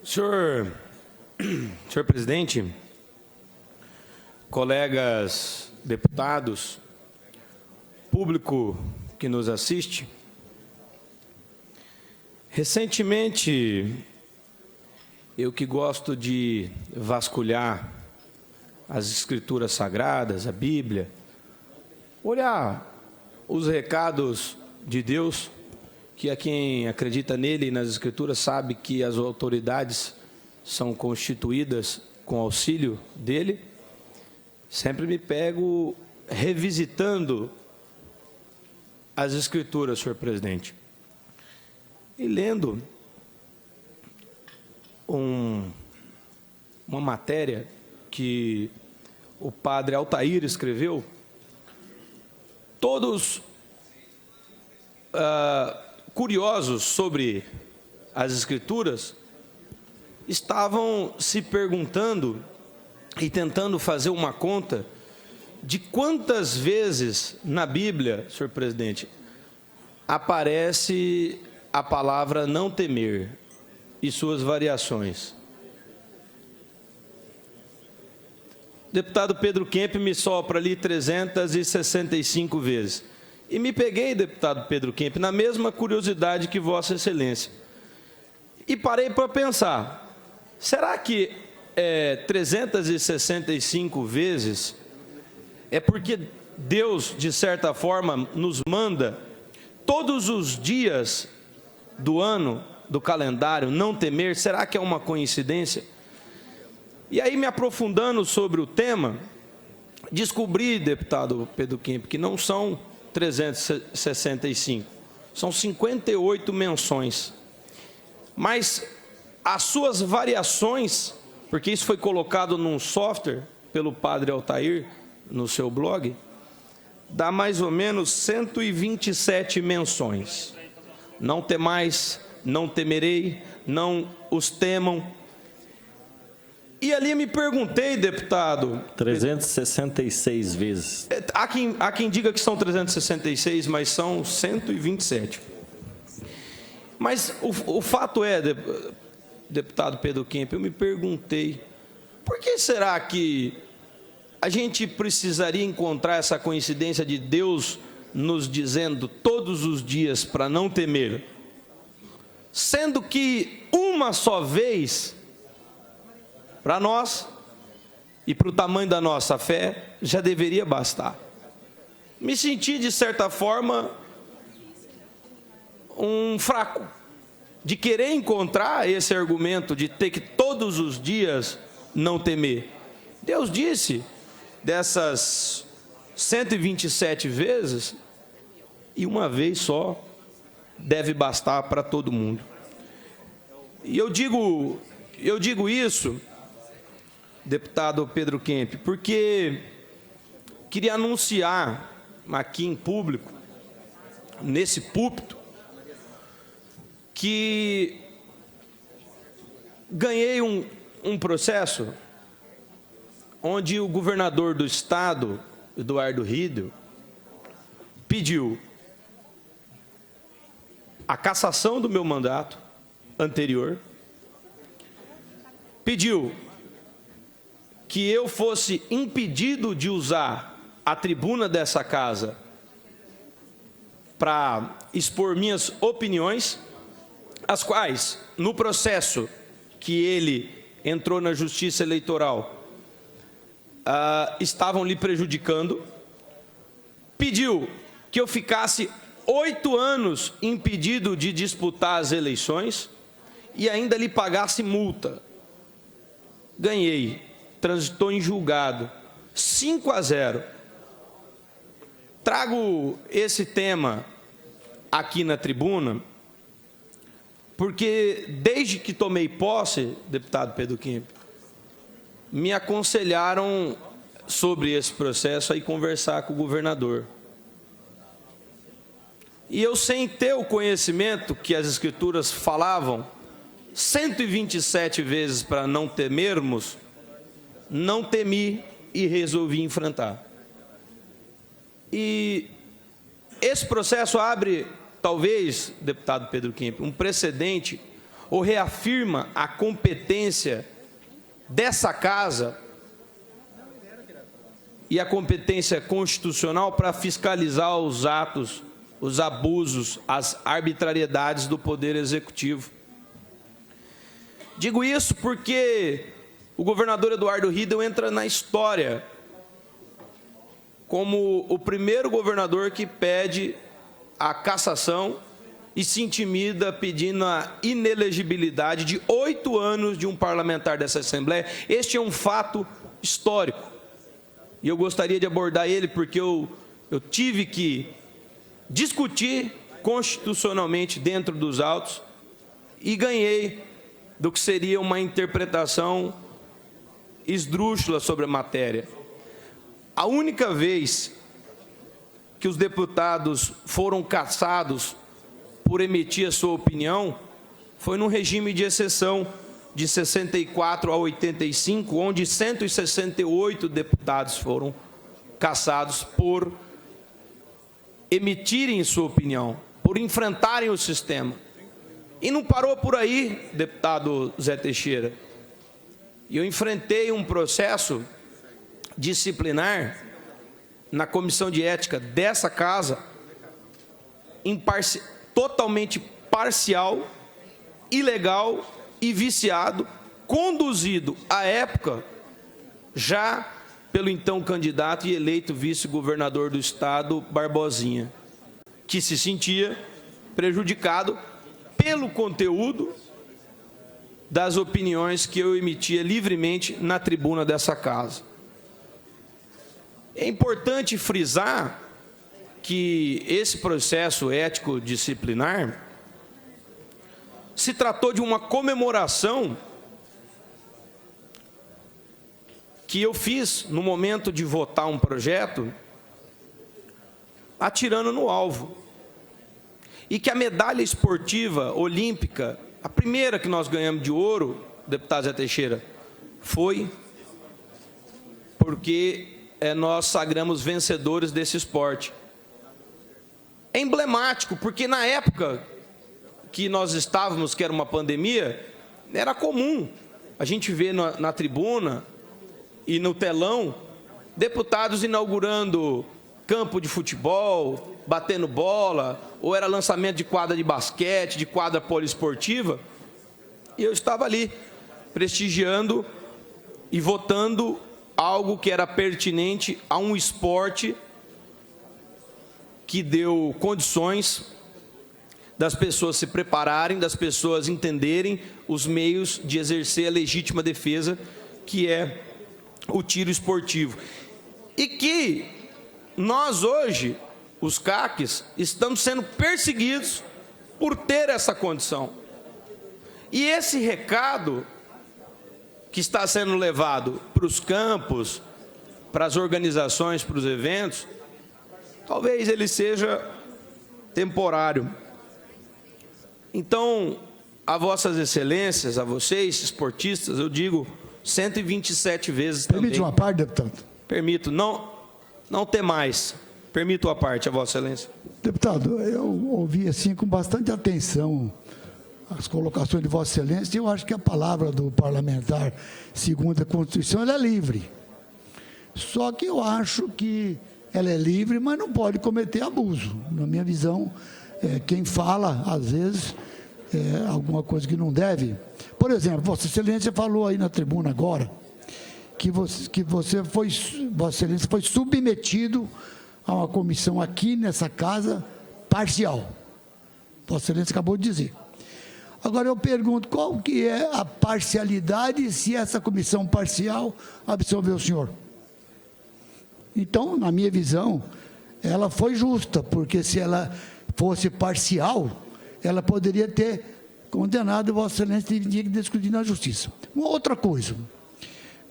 Senhor presidente, colegas deputados, público que nos assiste, recentemente, eu que gosto de vasculhar as Escrituras Sagradas, a Bíblia, olhar os recados de Deus, que a quem acredita nele e nas Escrituras sabe que as autoridades são constituídas com auxílio dele, sempre me pego revisitando as Escrituras, senhor presidente, e lendo uma matéria que o padre Altair escreveu. Todos curiosos sobre as Escrituras estavam se perguntando e tentando fazer uma conta de quantas vezes na Bíblia, senhor presidente, aparece a palavra não temer e suas variações. Deputado Pedro Kemp me sopra ali 365 vezes. E me peguei, deputado Pedro Kemp, na mesma curiosidade que Vossa Excelência. E parei para pensar, será que 365 vezes é porque Deus, de certa forma, nos manda todos os dias do ano, do calendário, não temer? Será que é uma coincidência? E aí, me aprofundando sobre o tema, descobri, deputado Pedro Kemp, que não são 365, são 58 menções. Mas as suas variações, porque isso foi colocado num software pelo padre Altair, no seu blog, dá mais ou menos 127 menções. Não temais, não temerei, não os temam. E ali me perguntei, deputado... 366 vezes. Há quem diga que são 366, mas são 127. Mas o fato é, deputado Pedro Kemp, eu me perguntei, por que será que a gente precisaria encontrar essa coincidência de Deus nos dizendo todos os dias para não temer, sendo que uma só vez... para nós e para o tamanho da nossa fé, já deveria bastar. Me senti, de certa forma, um fraco, de querer encontrar esse argumento de ter que todos os dias não temer. Deus disse dessas 127 vezes, e uma vez só deve bastar para todo mundo. E eu digo isso, deputado Pedro Kemp, porque queria anunciar aqui em público, nesse púlpito, que ganhei um processo onde o governador do estado, Eduardo Riedel, pediu a cassação do meu mandato anterior, pediu que eu fosse impedido de usar a tribuna dessa casa para expor minhas opiniões, as quais, no processo que ele entrou na Justiça Eleitoral, estavam lhe prejudicando, pediu que eu ficasse 8 anos impedido de disputar as eleições e ainda lhe pagasse multa. Ganhei. Transitou em julgado, 5-0. Trago esse tema aqui na tribuna, porque desde que tomei posse, deputado Pedro Kemp, me aconselharam sobre esse processo aí conversar com o governador. E eu, sem ter o conhecimento que as Escrituras falavam 127 vezes para não temermos, não temi e resolvi enfrentar. E esse processo abre, talvez, deputado Pedro Kemp, um precedente ou reafirma a competência dessa casa e a competência constitucional para fiscalizar os atos, os abusos, as arbitrariedades do Poder Executivo. Digo isso porque o governador Eduardo Riedel entra na história como o primeiro governador que pede a cassação e se intimida pedindo a inelegibilidade de 8 anos de um parlamentar dessa Assembleia. Este é um fato histórico. E eu gostaria de abordar ele porque eu tive que discutir constitucionalmente dentro dos autos e ganhei do que seria uma interpretação esdrúxula sobre a matéria. A única vez que os deputados foram cassados por emitir a sua opinião foi num regime de exceção de 64 a 85, onde 168 deputados foram cassados por emitirem sua opinião, por enfrentarem o sistema. E não parou por aí, deputado Zé Teixeira. Eu enfrentei um processo disciplinar na comissão de ética dessa casa, totalmente parcial, ilegal e viciado, conduzido à época já pelo então candidato e eleito vice-governador do estado, Barbosinha, que se sentia prejudicado pelo conteúdo das opiniões que eu emitia livremente na tribuna dessa casa. É importante frisar que esse processo ético-disciplinar se tratou de uma comemoração que eu fiz no momento de votar um projeto, atirando no alvo. E que a medalha esportiva olímpica, a primeira que nós ganhamos de ouro, deputado Zé Teixeira, foi porque nós sagramos vencedores desse esporte. É emblemático, porque na época que nós estávamos, que era uma pandemia, era comum a gente ver na tribuna e no telão deputados inaugurando campo de futebol, batendo bola, ou era lançamento de quadra de basquete, de quadra poliesportiva, e eu estava ali prestigiando e votando algo que era pertinente a um esporte que deu condições das pessoas se prepararem, das pessoas entenderem os meios de exercer a legítima defesa, que é o tiro esportivo. E que nós hoje, os CACs, estamos sendo perseguidos por ter essa condição. E esse recado que está sendo levado para os campos, para as organizações, para os eventos, talvez ele seja temporário. Então, a vossas excelências, a vocês, esportistas, eu digo 127 vezes também. Permite uma parte, deputado? Permito, não ter mais. Permito a parte, a vossa excelência. Deputado, eu ouvi assim com bastante atenção as colocações de vossa excelência, e eu acho que a palavra do parlamentar, segundo a Constituição, ela é livre. Só que eu acho que ela é livre, mas não pode cometer abuso. Na minha visão, quem fala, às vezes, alguma coisa que não deve. Por exemplo, vossa excelência falou aí na tribuna agora que vossa excelência foi submetido a uma comissão aqui nessa casa parcial. Vossa excelência acabou de dizer. Agora eu pergunto, qual que é a parcialidade se essa comissão parcial absolveu o senhor? Então, na minha visão, ela foi justa, porque se ela fosse parcial, ela poderia ter condenado vossa excelência e tinha que discutir na justiça. Uma outra coisa,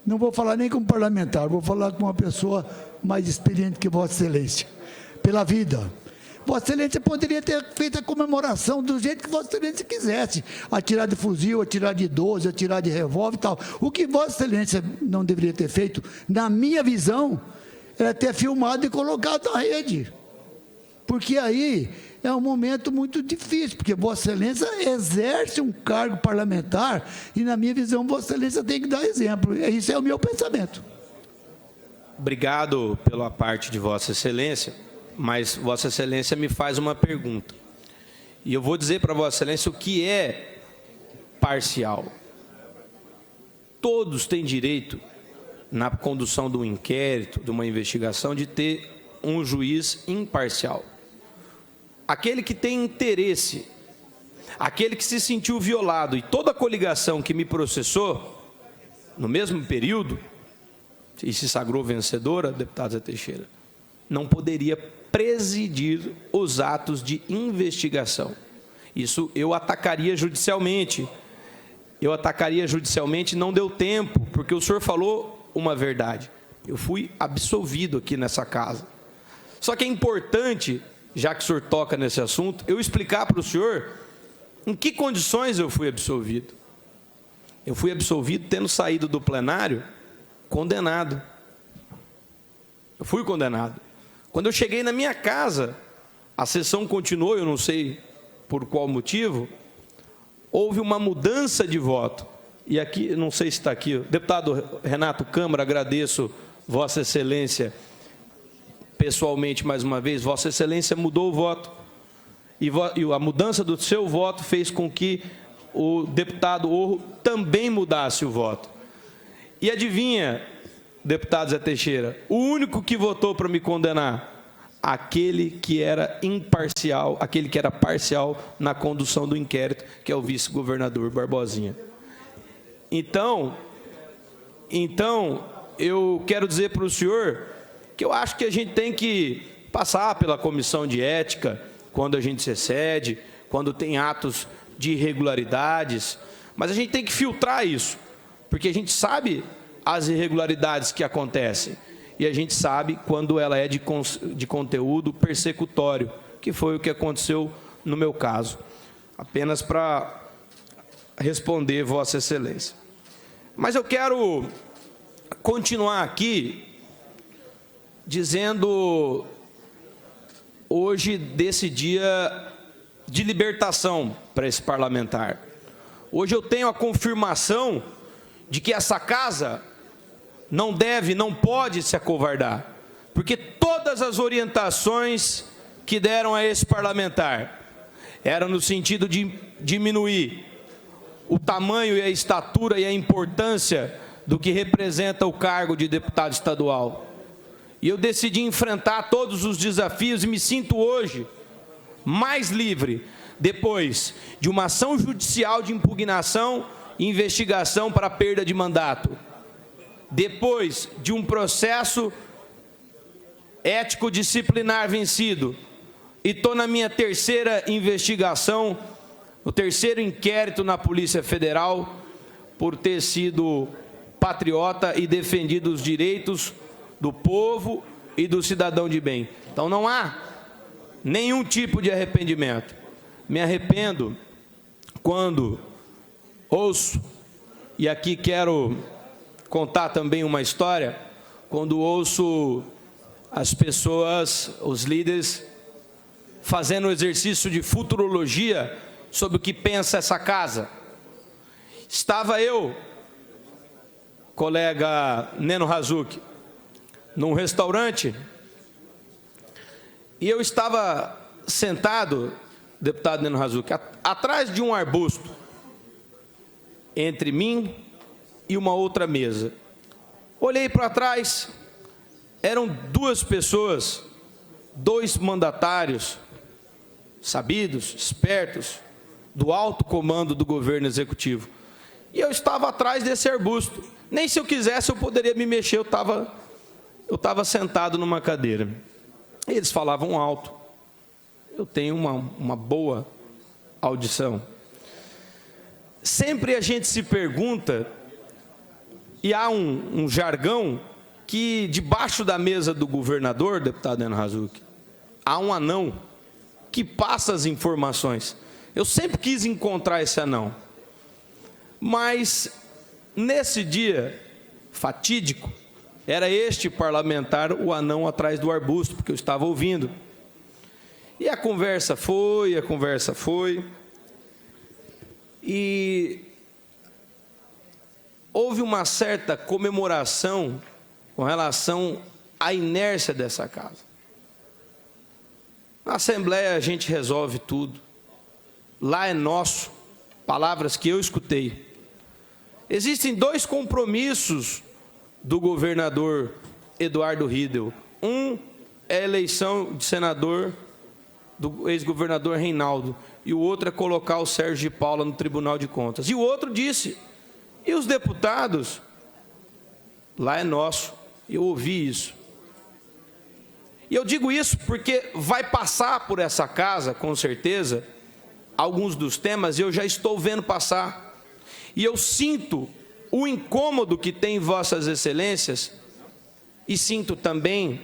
não vou falar nem como parlamentar, vou falar com uma pessoa mais experiente que vossa excelência, pela vida. Vossa excelência poderia ter feito a comemoração do jeito que vossa excelência quisesse, atirar de fuzil, atirar de 12, atirar de revólver e tal. O que vossa excelência não deveria ter feito, na minha visão, é ter filmado e colocado na rede. Porque aí é um momento muito difícil, porque Vossa Excelência exerce um cargo parlamentar e, na minha visão, Vossa Excelência tem que dar exemplo. Esse é o meu pensamento. Obrigado pela parte de Vossa Excelência, mas Vossa Excelência me faz uma pergunta. E eu vou dizer para Vossa Excelência o que é parcial. Todos têm direito, na condução de um inquérito, de uma investigação, de ter um juiz imparcial. Aquele que tem interesse, aquele que se sentiu violado, e toda a coligação que me processou, no mesmo período, e se sagrou vencedora, deputado Zé Teixeira, não poderia presidir os atos de investigação. Isso eu atacaria judicialmente. Eu atacaria judicialmente, não deu tempo, porque o senhor falou uma verdade. Eu fui absolvido aqui nessa casa. Só que é importante, já que o senhor toca nesse assunto, eu explicar para o senhor em que condições eu fui absolvido. Eu fui absolvido tendo saído do plenário condenado. Eu fui condenado. Quando eu cheguei na minha casa, a sessão continuou, eu não sei por qual motivo, houve uma mudança de voto. E aqui, não sei se está aqui, deputado Renato Câmara, agradeço Vossa Excelência pessoalmente mais uma vez. Vossa Excelência mudou o voto. E a mudança do seu voto fez com que o deputado Orro também mudasse o voto. E adivinha, deputado Zé Teixeira, o único que votou para me condenar, aquele que era imparcial, aquele que era parcial na condução do inquérito, que é o vice-governador Barbosinha. Então, eu quero dizer para o senhor que eu acho que a gente tem que passar pela comissão de ética, quando a gente se excede, quando tem atos de irregularidades, mas a gente tem que filtrar isso, porque a gente sabe as irregularidades que acontecem, e a gente sabe quando ela é de conteúdo persecutório, que foi o que aconteceu no meu caso. Apenas para responder Vossa Excelência. Mas eu quero continuar aqui dizendo hoje desse dia de libertação para esse parlamentar. Hoje eu tenho a confirmação de que essa casa não deve, não pode se acovardar, porque todas as orientações que deram a esse parlamentar eram no sentido de diminuir o tamanho e a estatura e a importância do que representa o cargo de deputado estadual. E eu decidi enfrentar todos os desafios e me sinto hoje mais livre, depois de uma ação judicial de impugnação e investigação para perda de mandato, depois de um processo ético-disciplinar vencido, e estou na minha terceira investigação, o terceiro inquérito na Polícia Federal, por ter sido patriota e defendido os direitos do povo e do cidadão de bem. Então não há nenhum tipo de arrependimento. Me arrependo quando ouço, e aqui quero contar também uma história, quando ouço as pessoas, os líderes, fazendo um exercício de futurologia sobre o que pensa essa casa. Estava eu, colega Neno Razuc, num restaurante, e eu estava sentado, deputado Neno Razuc, atrás de um arbusto, entre mim e uma outra mesa. Olhei para trás, eram duas pessoas, dois mandatários, sabidos, espertos, do alto comando do governo executivo. E eu estava atrás desse arbusto. Nem se eu quisesse eu poderia me mexer, eu estava sentado numa cadeira. Eles falavam alto. Eu tenho uma boa audição. Sempre a gente se pergunta, e há um jargão, que debaixo da mesa do governador, deputado Neno Razuc, há um anão que passa as informações. Eu sempre quis encontrar esse anão. Mas, nesse dia fatídico, era este parlamentar o anão atrás do arbusto, porque eu estava ouvindo. E a conversa foi, e houve uma certa comemoração com relação à inércia dessa casa. Na Assembleia a gente resolve tudo. Lá é nosso. Palavras que eu escutei. Existem 2 compromissos do governador Eduardo Riedel. Um é a eleição de senador do ex-governador Reinaldo. E o outro é colocar o Sérgio de Paula no Tribunal de Contas. E o outro disse, e os deputados? Lá é nosso. Eu ouvi isso. E eu digo isso porque vai passar por essa casa, com certeza, alguns dos temas, eu já estou vendo passar. E eu sinto o incômodo que tem Vossas Excelências, e sinto também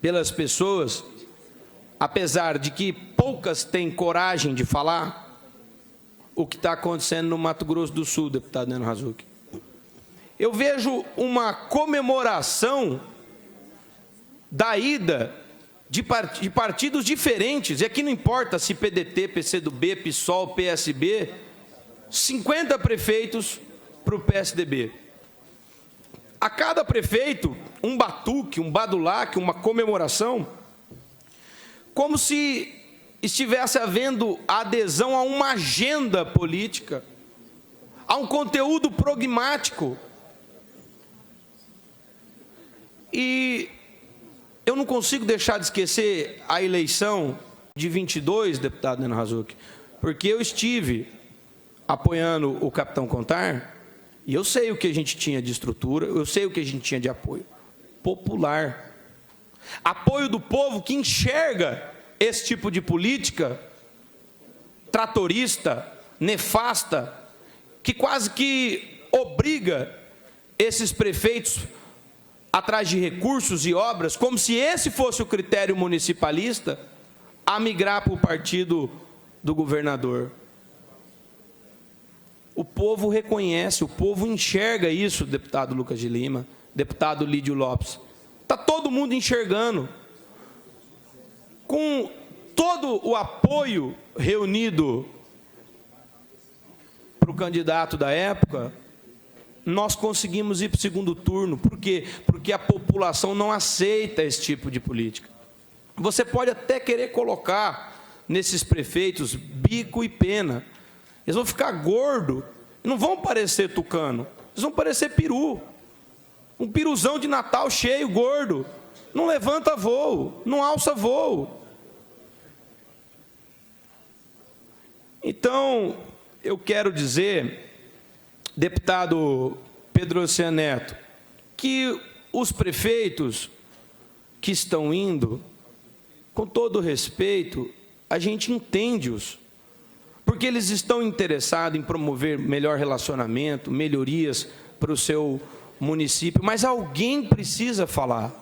pelas pessoas, apesar de que poucas têm coragem de falar, o que está acontecendo no Mato Grosso do Sul, deputado Neno Razucchi. Eu vejo uma comemoração da ida de partidos diferentes, e aqui não importa se PDT, PCdoB, PSOL, PSB, 50 prefeitos para o PSDB. A cada prefeito, um batuque, um badulaque, uma comemoração, como se estivesse havendo adesão a uma agenda política, a um conteúdo pragmático. E eu não consigo deixar de esquecer a eleição de 22, deputado Neno Razucchi, porque eu estive apoiando o capitão Contar, e eu sei o que a gente tinha de estrutura, eu sei o que a gente tinha de apoio popular. Apoio do povo que enxerga esse tipo de política tratorista, nefasta, que quase que obriga esses prefeitos atrás de recursos e obras, como se esse fosse o critério municipalista, a migrar para o partido do governador. O povo reconhece, o povo enxerga isso, deputado Lucas de Lima, deputado Lídio Lopes. Está todo mundo enxergando. Com todo o apoio reunido para o candidato da época, nós conseguimos ir para o segundo turno. Por quê? Porque a população não aceita esse tipo de política. Você pode até querer colocar nesses prefeitos bico e pena. Eles vão ficar gordos, não vão parecer tucano, eles vão parecer peru. Um piruzão de Natal cheio, gordo. Não levanta voo, não alça voo. Então, eu quero dizer, deputado Pedro Oceano Neto, que os prefeitos que estão indo, com todo respeito, a gente entende-os, porque eles estão interessados em promover melhor relacionamento, melhorias para o seu município, mas alguém precisa falar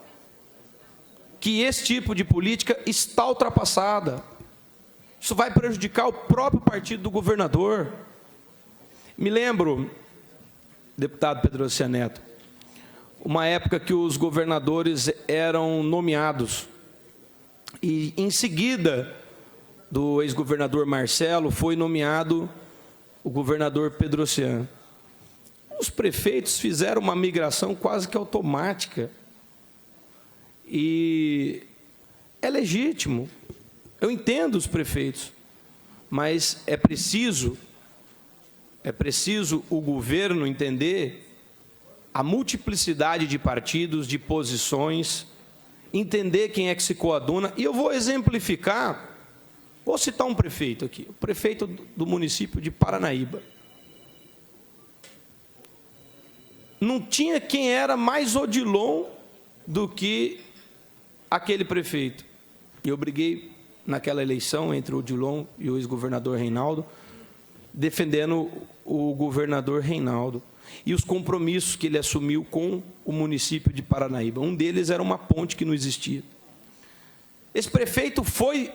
que esse tipo de política está ultrapassada. Isso vai prejudicar o próprio partido do governador. Me lembro, deputado Pedro Oceano Neto, uma época que os governadores eram nomeados, e em seguida do ex-governador Marcelo foi nomeado o governador Pedro Oceano. Os prefeitos fizeram uma migração quase que automática, e é legítimo, eu entendo os prefeitos, mas é preciso o governo entender a multiplicidade de partidos, de posições, entender quem é que se coaduna. E eu vou exemplificar, vou citar um prefeito aqui, o prefeito do município de Paranaíba. Não tinha quem era mais odilon do que aquele prefeito. E eu briguei naquela eleição entre o odilon e o ex-governador Reinaldo, defendendo o governador Reinaldo e os compromissos que ele assumiu com o município de Paranaíba. Um deles era uma ponte que não existia. Esse prefeito foi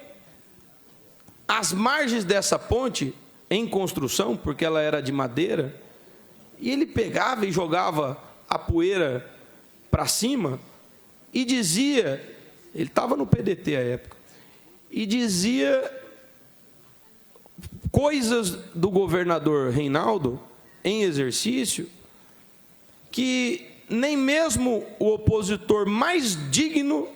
às margens dessa ponte, em construção, porque ela era de madeira, e ele pegava e jogava a poeira para cima e dizia, ele estava no PDT à época, e dizia coisas do governador Reinaldo, em exercício, que nem mesmo o opositor mais digno,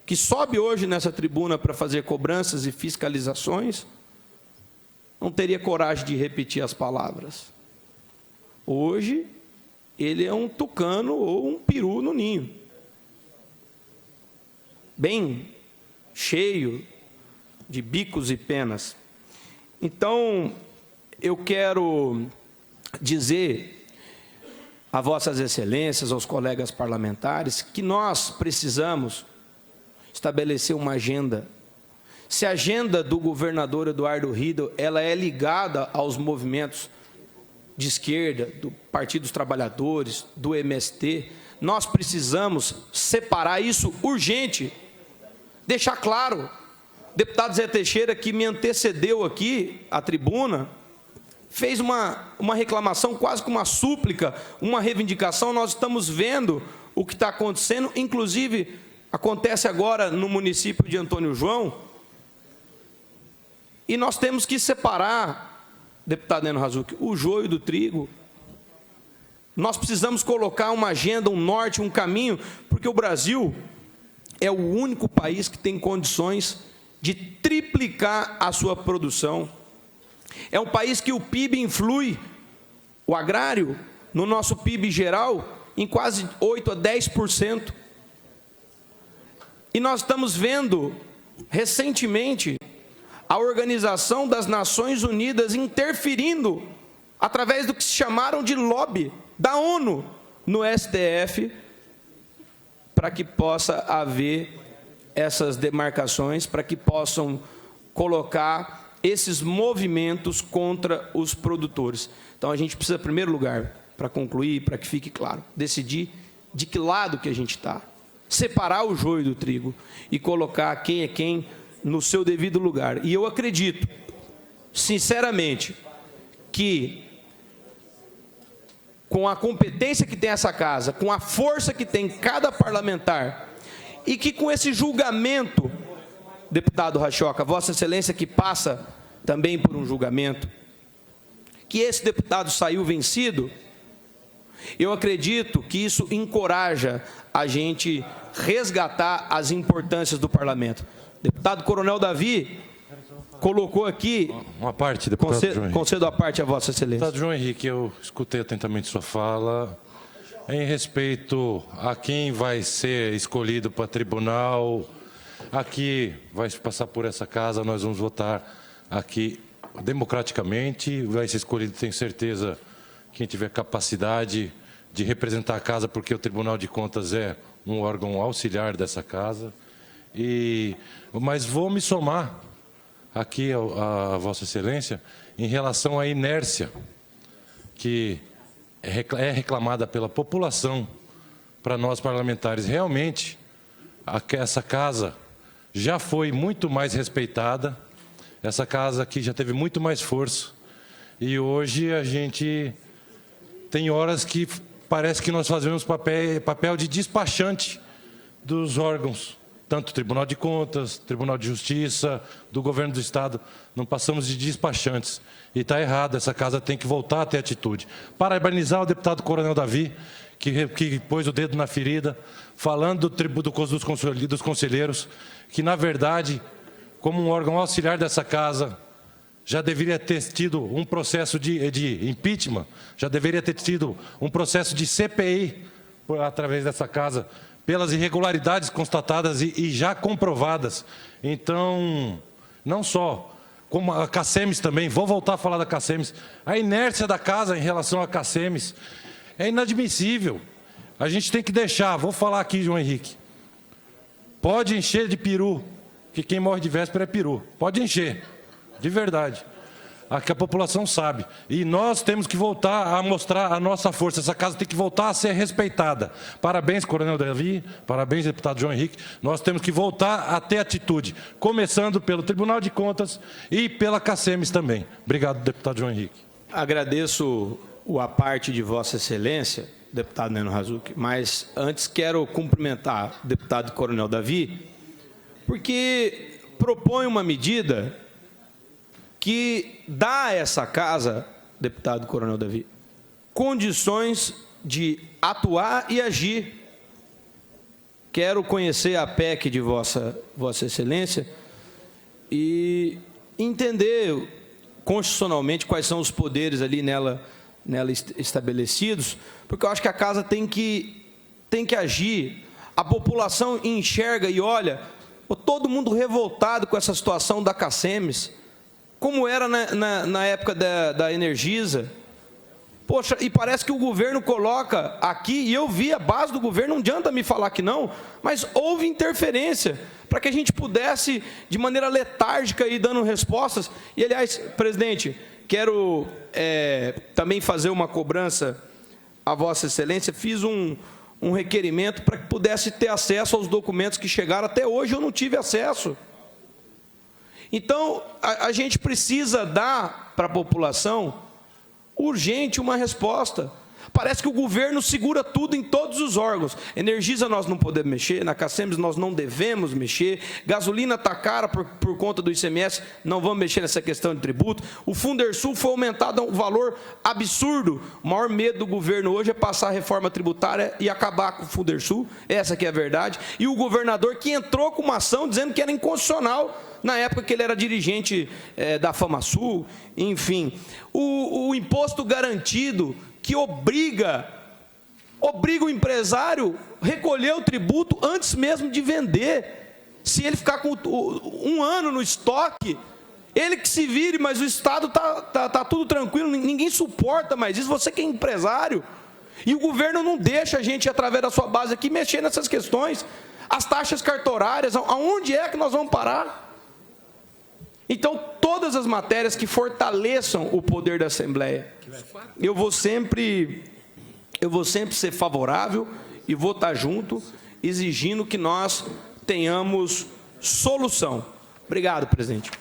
que sobe hoje nessa tribuna para fazer cobranças e fiscalizações, não teria coragem de repetir as palavras. Hoje, ele é um tucano ou um peru no ninho. Bem cheio de bicos e penas. Então, eu quero dizer a vossas excelências, aos colegas parlamentares, que nós precisamos estabelecer uma agenda. Se a agenda do governador Eduardo Riedel, ela é ligada aos movimentos de esquerda, do Partido dos Trabalhadores, do MST, nós precisamos separar isso urgente, deixar claro. O deputado Zé Teixeira, que me antecedeu aqui à tribuna, fez uma reclamação, quase que uma súplica, uma reivindicação. Nós estamos vendo o que está acontecendo, inclusive acontece agora no município de Antônio João, e nós temos que separar, deputado Neno Razuc, o joio do trigo. Nós precisamos colocar uma agenda, um norte, um caminho, porque o Brasil é o único país que tem condições de triplicar a sua produção. É um país que o PIB influi, o agrário, no nosso PIB geral, em quase 8% a 10%. E nós estamos vendo, recentemente, a Organização das Nações Unidas interferindo, através do que se chamaram de lobby da ONU, no STF, para que possa haver essas demarcações, para que possam colocar esses movimentos contra os produtores. Então, a gente precisa, em primeiro lugar, para concluir, para que fique claro, decidir de que lado que a gente está. Separar o joio do trigo e colocar quem é quem no seu devido lugar. E eu acredito, sinceramente, que com a competência que tem essa casa, com a força que tem cada parlamentar, e que com esse julgamento, deputado Rachoca, Vossa Excelência que passa também por um julgamento, que esse deputado saiu vencido, eu acredito que isso encoraja a gente resgatar as importâncias do parlamento. Deputado Coronel Davi colocou aqui... Uma parte, deputado João Henrique. Concedo a parte a Vossa Excelência. Deputado João Henrique, eu escutei atentamente sua fala em respeito a quem vai ser escolhido para tribunal. Aqui vai passar por essa casa, nós vamos votar aqui democraticamente, vai ser escolhido, tenho certeza, quem tiver capacidade de representar a casa, porque o Tribunal de Contas é um órgão auxiliar dessa casa. Mas vou me somar aqui a Vossa Excelência em relação à inércia que é reclamada pela população para nós parlamentares. Realmente, essa casa já foi muito mais respeitada, essa casa aqui já teve muito mais força, e hoje a gente tem horas que parece que nós fazemos papel de despachante dos órgãos, tanto Tribunal de Contas, Tribunal de Justiça, do Governo do Estado, não passamos de despachantes. E está errado, essa casa tem que voltar a ter atitude. Parabenizar o deputado Coronel Davi, que pôs o dedo na ferida, falando dos conselheiros, que, na verdade, como um órgão auxiliar dessa casa, já deveria ter tido um processo de impeachment, já deveria ter tido um processo de CPI através dessa casa, pelas irregularidades constatadas e já comprovadas. Então, não só, como a CACEMES também, vou voltar a falar da CACEMES, a inércia da casa em relação à CACEMES é inadmissível. A gente tem que deixar, vou falar aqui, João Henrique, pode encher de peru, que quem morre de véspera é peru, pode encher, de verdade. Que a população sabe. E nós temos que voltar a mostrar a nossa força. Essa casa tem que voltar a ser respeitada. Parabéns, Coronel Davi, parabéns, deputado João Henrique. Nós temos que voltar a ter atitude, começando pelo Tribunal de Contas e pela CACEMES também. Obrigado, deputado João Henrique. Agradeço a parte de Vossa Excelência, deputado Neno Razuc, mas antes quero cumprimentar o deputado Coronel Davi, porque propõe uma medida que dá a essa casa, deputado Coronel Davi, condições de atuar e agir. Quero conhecer a PEC de Vossa Excelência e entender constitucionalmente quais são os poderes ali nela estabelecidos, porque eu acho que a casa tem que agir. A população enxerga e olha, todo mundo revoltado com essa situação da Cacemes, como era na época da Energisa. Poxa, e parece que o governo coloca aqui, e eu vi a base do governo, não adianta me falar que não, mas houve interferência para que a gente pudesse, de maneira letárgica, ir dando respostas. E, aliás, presidente, quero também fazer uma cobrança a Vossa Excelência. Fiz um requerimento para que pudesse ter acesso aos documentos que chegaram. Até hoje eu não tive acesso. Então, a gente precisa dar para a população urgente uma resposta. Parece que o governo segura tudo em todos os órgãos. Energisa nós não podemos mexer, na Cacemes nós não devemos mexer, gasolina está cara por conta do ICMS, não vamos mexer nessa questão de tributo. O Fundersul foi aumentado a um valor absurdo. O maior medo do governo hoje é passar a reforma tributária e acabar com o Fundersul, essa que é a verdade. E o governador que entrou com uma ação dizendo que era inconstitucional, na época que ele era dirigente da FamaSul, enfim. O imposto garantido, que obriga o empresário a recolher o tributo antes mesmo de vender. Se ele ficar com um ano no estoque, ele que se vire, mas o Estado tá tudo tranquilo, ninguém suporta mais isso. Você que é empresário, e o governo não deixa a gente, através da sua base aqui, mexer nessas questões. As taxas cartorárias, aonde é que nós vamos parar? Então, todas as matérias que fortaleçam o poder da Assembleia, eu vou sempre ser favorável e vou estar junto, exigindo que nós tenhamos solução. Obrigado, presidente.